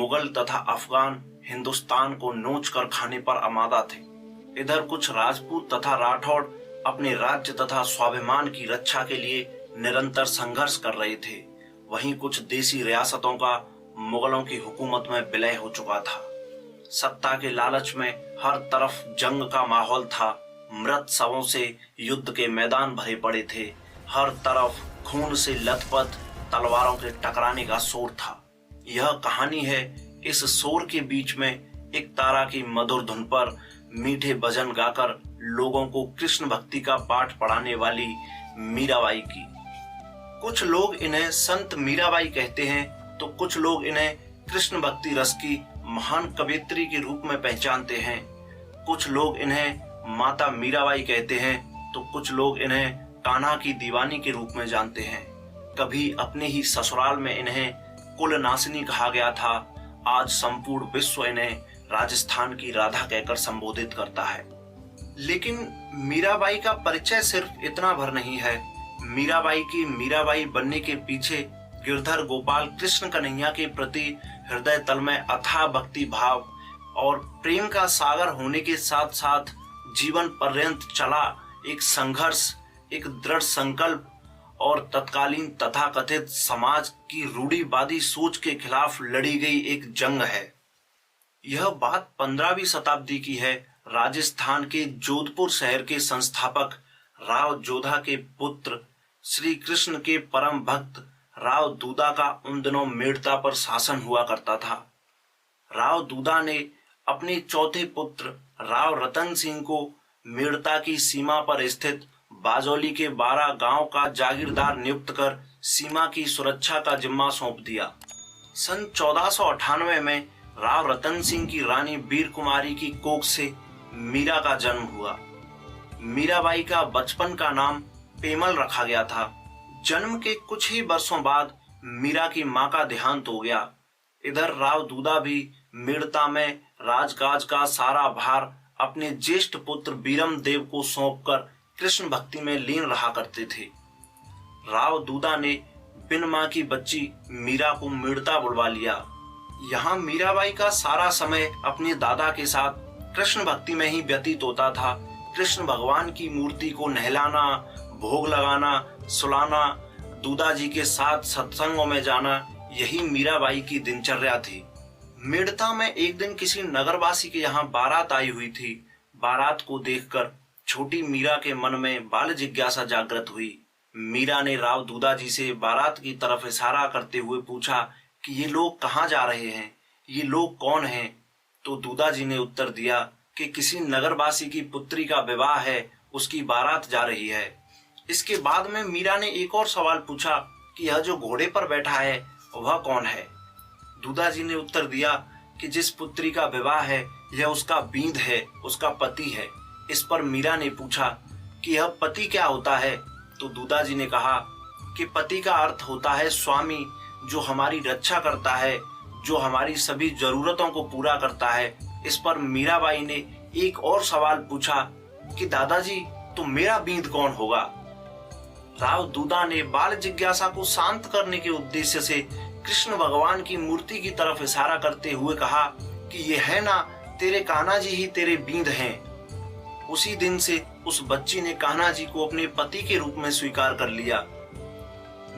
मुगल तथा अफगान हिंदुस्तान को नोच कर खाने पर आमादा थे। इधर कुछ राजपूत तथा राठौड़ अपने राज्य तथा स्वाभिमान की रक्षा के लिए निरंतर संघर्ष कर रहे थे। वहीं कुछ देसी रियासतों का मुगलों की हुकूमत में विलय हो चुका था। सत्ता के लालच में हर तरफ जंग का माहौल था। मृत शवों से युद्ध के मैदान भरे पड़े थे। हर तरफ खून से लथपथ तलवारों के टकराने का शोर था। यह कहानी है इस शोर के बीच में एक तारा की मधुर धुन पर मीठे भजन गाकर लोगों को कृष्ण भक्ति का पाठ पढ़ाने वाली मीराबाई की। कुछ लोग इन्हें संत मीराबाई कहते हैं तो कुछ लोग इन्हें कृष्ण भक्ति रस की महान कवयित्री के रूप में पहचानते हैं। कुछ लोग इन्हें माता मीराबाई कहते हैं तो कुछ लोग इन्हें कान्हा की दीवानी के रूप में जानते हैं। कभी अपने ही ससुराल में इन्हें कुलनासिनी कहा गया था। आज संपूर्ण विश्व इन्हें राजस्थान की राधा कहकर संबोधित करता है। लेकिन मीराबाई का परिचय सिर्फ इतना भर नहीं है। मीराबाई की मीराबाई बनने के पीछे गिरधर गोपाल कृष्ण कन्हैया के प्रति हृदय तल में अथाह भक्ति भाव और प्रेम का सागर होने के साथ साथ जीवन पर्यंत चला एक संघर्ष, एक दृढ़ संकल्प और तत्कालीन तथाकथित समाज की रूढ़िवादी सोच के खिलाफ लड़ी गई एक जंग है। यह बात 15वीं शताब्दी की है। राजस्थान के जोधपुर शहर के संस्थापक राव जोधा के पुत्र श्री कृष्ण के परम भक्त राव दूदा का उन दिनों मेड़ता पर शासन हुआ करता था। राव दूदा ने अपने चौथे पुत्र राव रतन सिंह को मेड़ता की सीमा पर स्थित बाजौली के 12 गांव का जागीरदार नियुक्त कर सीमा की सुरक्षा का जिम्मा सौंप दिया। सन 1498 में राव रतन सिंह की रानी वीर कुमारी की कोख से मीरा का जन्म हुआ। मीराबाई का बचपन का नाम पेमल रखा गया था। जन्म के कुछ ही वर्षों बाद मीरा की मां का देहांत हो गया। इधर राव दूदा भी मेड़ता में राजकाज का सारा भार अपने ज्येष्ठ पुत्र बीरम देव को सौंपकर कृष्ण भक्ति में लीन रहा करते थे। राव दूदा ने बिन मां की बच्ची मीरा को मेड़ता बुलवा लिया। यहाँ मीराबाई का सारा समय अपने दादा के साथ कृष्ण भक्ति में ही व्यतीत होता था। कृष्ण भगवान की मूर्ति को नहलाना, भोग लगाना, सुलाना, दूदा जी के साथ सत्संगों में जाना, यही मीराबाई की दिनचर्या थी। मेड़ता में एक दिन किसी नगरवासी के यहाँ बारात आई हुई थी। बारात को देखकर छोटी मीरा के मन में बाल जिज्ञासा जागृत हुई। मीरा ने राव दूदा जी से बारात की तरफ इशारा करते हुए पूछा कि ये लोग कहाँ जा रहे हैं, ये लोग कौन हैं? तो दूदा जी ने उत्तर दिया कि किसी नगरवासी की पुत्री का विवाह है, उसकी बारात जा रही है। इसके बाद में मीरा ने एक और सवाल पूछा कि यह जो घोड़े पर बैठा है वह कौन है? दूदा जी ने उत्तर दिया कि जिस पुत्री का विवाह है यह उसका बींद है, उसका पति है। इस पर मीरा ने पूछा कि यह पति क्या होता है? तो दूदा जी ने कहा कि पति का अर्थ होता है स्वामी, जो हमारी रक्षा करता है, जो हमारी सभी जरूरतों को पूरा करता है। इस पर मीराबाई ने एक और सवाल पूछा कि दादाजी तो मेरा बींद कौन होगा? राव दूदा ने बाल जिज्ञासा को शांत करने के उद्देश्य से कृष्ण भगवान की मूर्ति की तरफ इशारा करते हुए कहा कि ये है ना, तेरे कान्हा जी ही तेरे बींद हैं। उसी दिन से उस बच्ची ने कान्हा जी को अपने पति के रूप में स्वीकार कर लिया।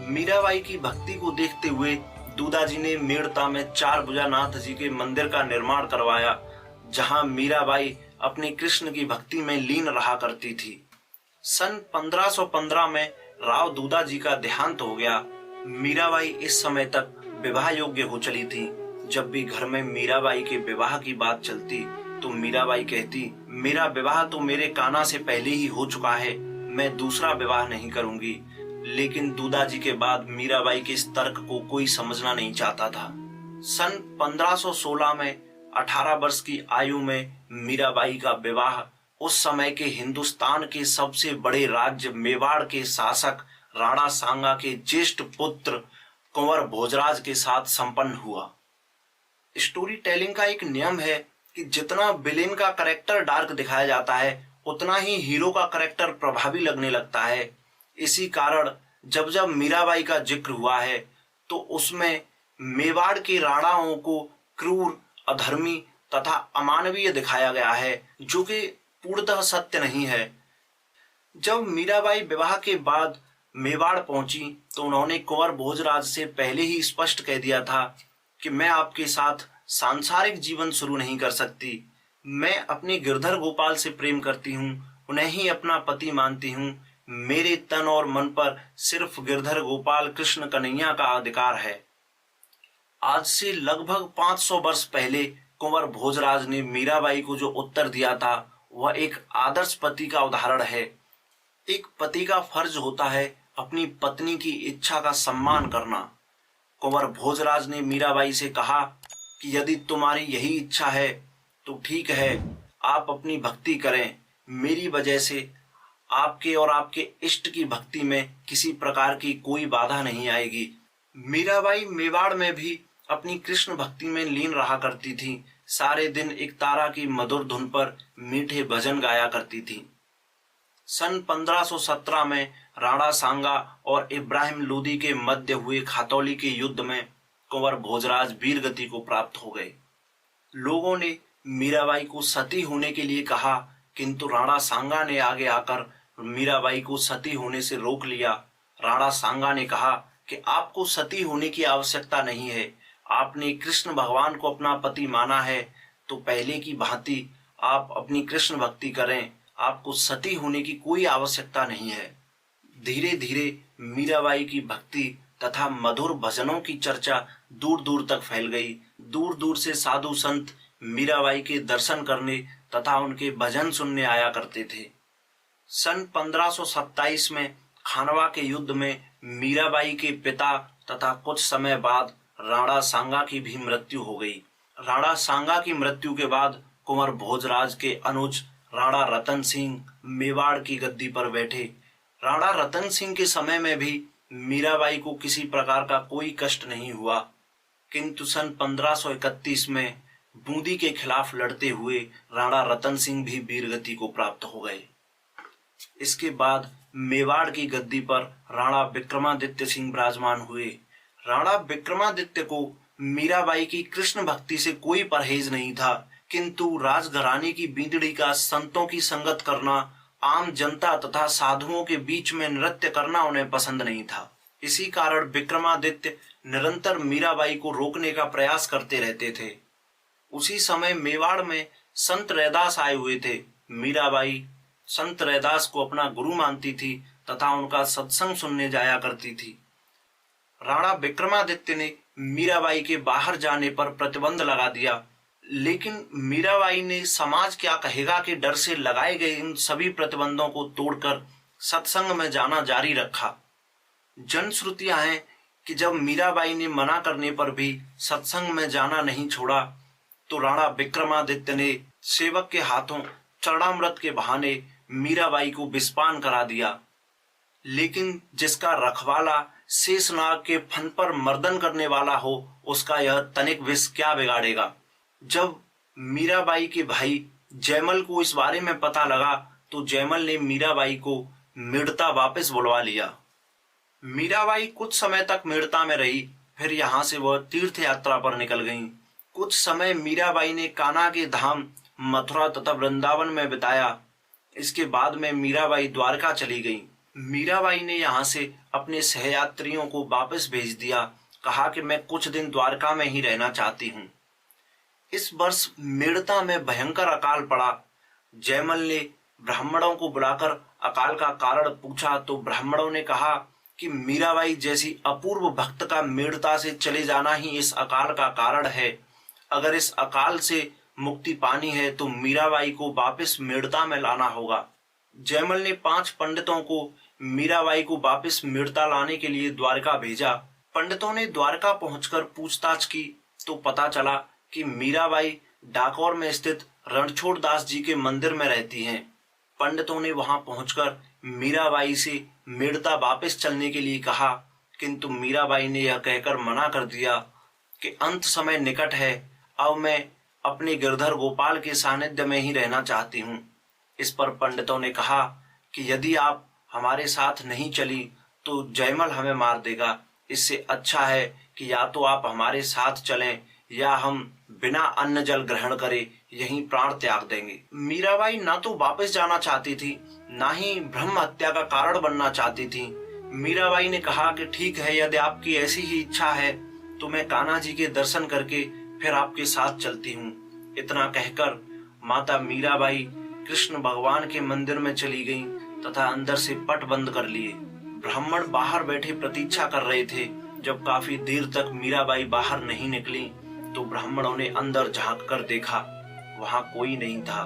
मीराबाई की भक्ति को देखते हुए दूदा जी ने मेड़ता में 4 भुजानाथ जी के मंदिर का निर्माण करवाया, जहां मीराबाई अपने कृष्ण की भक्ति में लीन रहा करती थी। सन 1515 में राव दूदा जी का देहांत हो गया। मीराबाई इस समय तक विवाह योग्य हो चली थी। जब भी घर में मीराबाई के विवाह की बात चलती तो मीराबाई कहती, मेरा विवाह तो मेरे कान्हा से पहले ही हो चुका है, मैं दूसरा विवाह नहीं करूंगी। लेकिन दूदा जी के बाद मीराबाई के इस तर्क को कोई समझना नहीं चाहता था। सन 1516 में 18 वर्ष की आयु में मीराबाई का विवाह उस समय के हिंदुस्तान के सबसे बड़े राज्य मेवाड़ के शासक राणा सांगा के ज्येष्ठ पुत्र कुंवर भोजराज के साथ संपन्न हुआ। स्टोरी टेलिंग का एक नियम है कि जितना विलेन का कैरेक्टर डार्क दिखाया जाता है उतना ही हीरो का कैरेक्टर प्रभावी लगने लगता है। इसी कारण जब जब मीराबाई का जिक्र हुआ है तो उसमें मेवाड़ के राणाओं को क्रूर, अधर्मी तथा अमानवीय दिखाया गया है, जो कि पूर्णतः सत्य नहीं है। जब मीराबाई विवाह के बाद मेवाड़ पहुंची तो उन्होंने कुंवर भोजराज से पहले ही स्पष्ट कह दिया था कि मैं आपके साथ सांसारिक जीवन शुरू नहीं कर सकती। मैं अपने गिरधर गोपाल से प्रेम करती हूँ, उन्हें ही अपना पति मानती हूँ। मेरे तन और मन पर सिर्फ गिरधर गोपाल कृष्ण कन्हैया का अधिकार है। आज से लगभग 500 वर्ष पहले कुंवर भोजराज ने मीराबाई को जो उत्तर दिया था वह एक आदर्श पति का उदाहरण है। एक पति का फर्ज होता है अपनी पत्नी की इच्छा का सम्मान करना। कुंवर भोजराज ने मीराबाई से कहा कि यदि तुम्हारी यही इच्छा है तो ठीक है, आप अपनी भक्ति करें। मेरी वजह से आपके और आपके इष्ट की भक्ति में किसी प्रकार की कोई बाधा नहीं आएगी। मीराबाई मेवाड़ में भी अपनी कृष्ण भक्ति में लीन रहा करती थी। सारे दिन एक तारा की मधुर धुन पर मीठे भजन गाया करती थी। सन 1517 में राणा सांगा और इब्राहिम लोदी के मध्य हुए खातौली के युद्ध में कुंवर भोजराज वीर गति को प्राप्त हो गए। लोगों ने मीराबाई को सती होने के लिए कहा, किंतु राणा सांगा ने आगे आकर मीराबाई को सती होने से रोक लिया। राणा सांगा ने कहा कि आपको सती होने की आवश्यकता नहीं है। आपने कृष्ण भगवान को अपना पति माना है तो पहले की भांति आप अपनी कृष्ण भक्ति करें। आपको सती होने की कोई आवश्यकता नहीं है। धीरे धीरे मीराबाई की भक्ति तथा मधुर भजनों की चर्चा दूर दूर तक फैल गई। दूर दूर से साधु संत मीराबाई के दर्शन करने तथा उनके भजन सुनने आया करते थे। सन 1527 में खानवा के युद्ध में मीराबाई के पिता तथा कुछ समय बाद राणा सांगा की भी मृत्यु हो गई। राणा सांगा की मृत्यु के बाद कुंवर भोजराज के अनुज राणा रतन सिंह मेवाड़ की गद्दी पर बैठे। राणा रतन सिंह के समय में भी मीराबाई को किसी प्रकार का कोई कष्ट नहीं हुआ, किंतु सन 1531 में बूंदी के खिलाफ लड़ते हुए राणा रतन सिंह भी वीरगति को प्राप्त हो गए। इसके बाद मेवाड़ की गद्दी पर राणा विक्रमादित्य सिंह विराजमान हुए। राणा विक्रमादित्य को मीराबाई की कृष्ण भक्ति से कोई परहेज नहीं था, किंतु राजघराने की बींदड़ी का संतों की संगत करना, आम जनता तथा साधुओं के बीच में नृत्य करना उन्हें पसंद नहीं था। इसी कारण विक्रमादित्य निरंतर मीराबाई को रोकने का प्रयास करते रहते थे। उसी समय मेवाड़ में संत रैदास आए हुए थे। मीराबाई संत रैदास को अपना गुरु मानती थी तथा उनका सत्संग सुनने जाया करती थी। राणा विक्रमादित्य ने मीराबाई के बाहर जाने पर प्रतिबंध लगा दिया, लेकिन मीराबाई ने समाज क्या कहेगा के डर से लगाए गए इन सभी प्रतिबंधों को तोड़कर सत्संग में जाना जारी रखा। जनश्रुतियां हैं कि जब मीराबाई ने मना करने पर भी सत्संग में जाना नहीं छोड़ा तो राणा विक्रमादित्य ने सेवक के हाथों चरणामृत के बहाने मीराबाई को विषपान करा दिया। लेकिन जिसका रखवाला शेषनाग के फन पर मर्दन करने वाला हो, उसका यह तनिक विष क्या बिगाड़ेगा। जब मीराबाई के भाई जयमल को इस बारे में पता लगा तो जयमल ने मीराबाई को मेड़ता वापस बुलवा लिया। मीराबाई कुछ समय तक मेड़ता में रही, फिर यहाँ से वह तीर्थ यात्रा पर निकल गईं। कुछ समय मीराबाई ने कान्हा के धाम मथुरा तथा वृंदावन में बिताया। इसके बाद में मीराबाई द्वारका चली गई। मीराबाई ने यहाँ से अपने सहयात्रियों को वापस भेज दिया, कहा कि मैं कुछ दिन द्वारका में ही रहना चाहती हूँ। इस वर्ष मेड़ता में भयंकर अकाल पड़ा। जयमल ने ब्राह्मणों को बुलाकर अकाल का कारण पूछा तो ब्राह्मणों ने कहा कि मीराबाई जैसी अपूर्व भक्त का मेड़ता से चले जाना ही इस अकाल का कारण है। अगर इस अकाल से मुक्ति पानी है तो मीराबाई को वापस मेड़ता में लाना होगा। जयमल ने 5 पंडितों को मीराबाई को वापस मेड़ता लाने के लिए द्वारका भेजा। पंडितों ने द्वारका पहुंचकर पूछताछ की तो पता चला कि मीराबाई डाकोर में स्थित रणछोड़ दास जी के मंदिर में रहती हैं। पंडितों ने वहां पहुंचकर मीराबाई से मेड़ता वापस चलने के लिए कहा, किंतु मीराबाई ने यह कहकर मना कर दिया कि अंत समय निकट है, अब मैं अपने गिरधर गोपाल के सानिध्य में ही रहना चाहती हूँ। इस पर पंडितों ने कहा कि यदि आप हमारे साथ नहीं चली तो जयमल हमें मार देगा। इससे अच्छा है कि या तो आप हमारे साथ चलें या हम बिना अन्न जल ग्रहण करे यहीं प्राण त्याग देंगे। मीराबाई ना तो वापस जाना चाहती थी, ना ही ब्रह्म हत्या का कारण बनना चाहती थी। मीराबाई ने कहा कि ठीक है, यदि आपकी ऐसी ही इच्छा है तो मैं कान्हा जी के दर्शन करके फिर आपके साथ चलती हूँ। इतना कहकर माता मीराबाई कृष्ण भगवान के मंदिर में चली गईं तथा अंदर से पट बंद कर लिए। ब्राह्मण बाहर बैठे प्रतीक्षा कर रहे थे। जब काफी देर तक मीराबाई बाहर नहीं निकली तो ब्राह्मणों ने अंदर झांक कर देखा, वहां कोई नहीं था।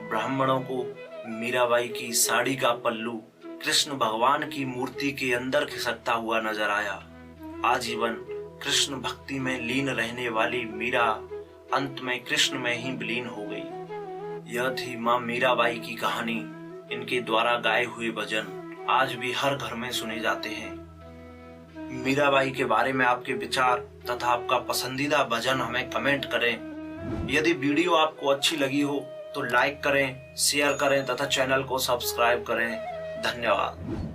ब्राह्मणों को मीराबाई की साड़ी का पल्लू कृष्ण भगवान की मूर्ति के अंदर खिसकता हुआ नजर आया। आजीवन कृष्ण भक्ति में लीन रहने वाली मीरा अंत में कृष्ण में ही विलीन हो गई। यह थी मां मीराबाई की कहानी। इनके द्वारा गाए हुए भजन आज भी हर घर में सुने जाते हैं। मीराबाई के बारे में आपके विचार तथा आपका पसंदीदा भजन हमें कमेंट करें। यदि वीडियो आपको अच्छी लगी हो तो लाइक करें, शेयर करें तथा चैनल को सब्सक्राइब करें। धन्यवाद।